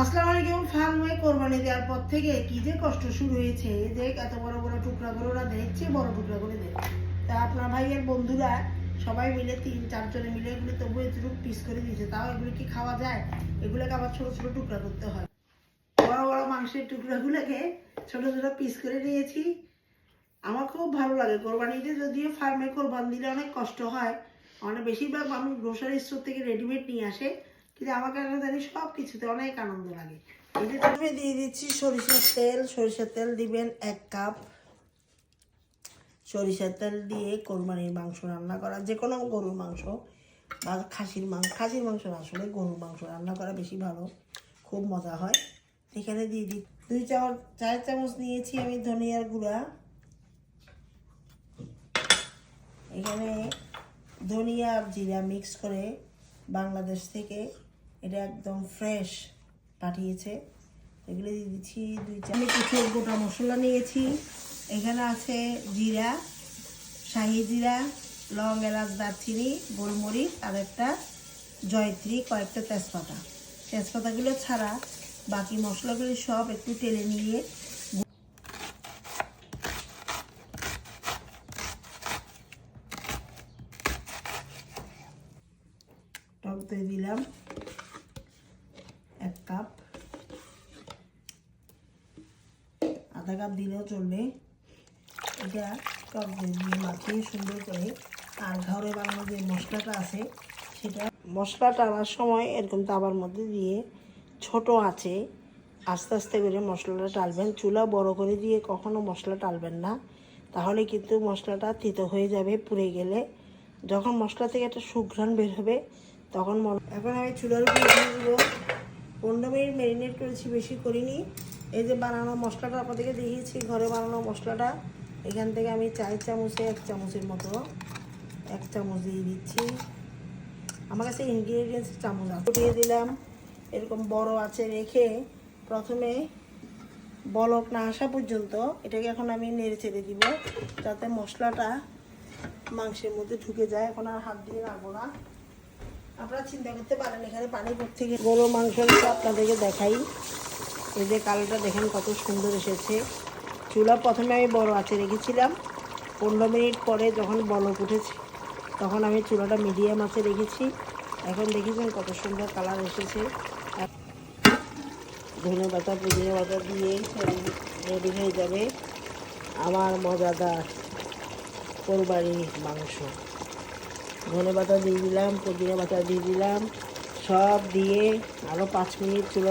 আসসালামু আলাইকুম। ফার্মে কোরবানি দেওয়ার পর থেকে কি যে কষ্ট শুরু হয়েছে, যে এত বড় বড় টুকরা করে ওরা দেখছে, বড় টুকরা করে দেয়। তা আপনার ভাইয়ের বন্ধুরা সবাই মিলে 3-4 জনে মিলে এগুলি তবু এতটুকু পিস করে দিয়েছে। তাও এগুলি কি খাওয়া যায়? এগুলোকে আবার ছোট ছোট টুকরা করতে হয়। বড় বড় মাংসের টুকরাগুলোকে ছোট ছোট পিস করে নিয়েছি। আমার খুব ভালো লাগে কোরবানিতে, যদিও ফার্মে কোরবান দিলে অনেক কষ্ট হয়, অনেক বেশিরভাগ মানুষ গ্রোসারি স্টোর থেকে রেডিমেড নিয়ে আসে, কিন্তু আমার কাছে জানি সব কিছুতে অনেক আনন্দ লাগে। এই যে প্রথমে দিয়ে দিচ্ছি সরিষার তেল। সরিষার তেল দিবেন 1 কাপ। সরিষার তেল দিয়ে কোরবানির মাংস রান্না করা, যে কোনো গরুর মাংস বা খাসির মাংস না, আসলে গরুর মাংস রান্না করা বেশি ভালো, খুব মজা হয়। এখানে দিয়ে দিই 4 চামচ নিয়েছি আমি ধনিয়ার গুঁড়া। এখানে ধনিয়া আর জিরা মিক্স করে বাংলাদেশ থেকে এটা একদম ফ্রেশ পাঠিয়েছে, এগুলো দিয়ে দিচ্ছি 2 চামচ। আমি কিছু গোটা মশলা নিয়েছি। এখানে আছে জিরা, শাহি জিরা, লং, এলাচ, দারচিনি, গোলমরিচ আর একটা জয়ত্রী, কয়েকটা তেজপাতা। তেজপাতাগুলো ছাড়া বাকি মশলাগুলি সব একটু তেলে নিয়ে টক দই দিলাম 1 কাপ, আধা কাপ দিলেও চলবে। এটা টক দই দিয়ে মাখিয়ে সুন্দর করে, আর ঘরে বানানো যে মশলাটা আছে সেটা, মশলাটা আনার সময় এরকম তাওয়ার মধ্যে দিয়ে ছোট আঁচে আস্তে আস্তে করে মশলাটা টালবেন। চুলা বড় করে দিয়ে কখনো মশলা টালবেন না, তাহলে কিন্তু মশলাটা তিতো হয়ে যাবে পুড়ে গেলে। যখন মশলা থেকে একটা সুঘ্রাণ বের হবে তখন এখন আমি চুলার উপরে দিয়ে দেবো। 15 মিনিট ম্যারিনেট করেছি, বেশি করিনি। এই যে বানানো মশলাটা আপনাদেরকে দেখিয়েছি, ঘরে বানানো মশলাটা, এখান থেকে আমি 4 চামচে 1 চামচের মতো 1 চামচ দিয়ে দিচ্ছি। আমার কাছে ইনগ্রিডিয়েন্টস চামচ দিয়ে দিলাম। এরকম বড় আছে রেখে প্রথমে বলক না আসা পর্যন্ত এটাকে এখন আমি নেড়ে চেড়ে দিব, যাতে মশলাটা মাংসের মধ্যে ঢুকে যায়। এখন আর হাত দিয়ে রাখবো না। আপনারা চিন্তা করতে পারেন এখানে পানি থেকে গরুর মাংসটা আপনাদেরকে দেখাই। এই যে কালোটা দেখেন কত সুন্দর এসেছে। চুলা প্রথমে আমি বড় আঁচে রেখেছিলাম, 15 মিনিট পরে যখন বলক উঠেছে তখন আমি চুলাটা মিডিয়াম আঁচে রেখেছি। এখন দেখেছেন কত সুন্দর কালার এসেছে। ধনেপাতা পুদিনা পাতা দিয়ে রেডি হয়ে যাবে আমার মজাদার কোরবানির মাংস। ধনেপাতা দিয়ে দিলাম, পুদিনা পাতা দিয়ে দিলাম, সব দিয়ে আরও 5 মিনিট চুলা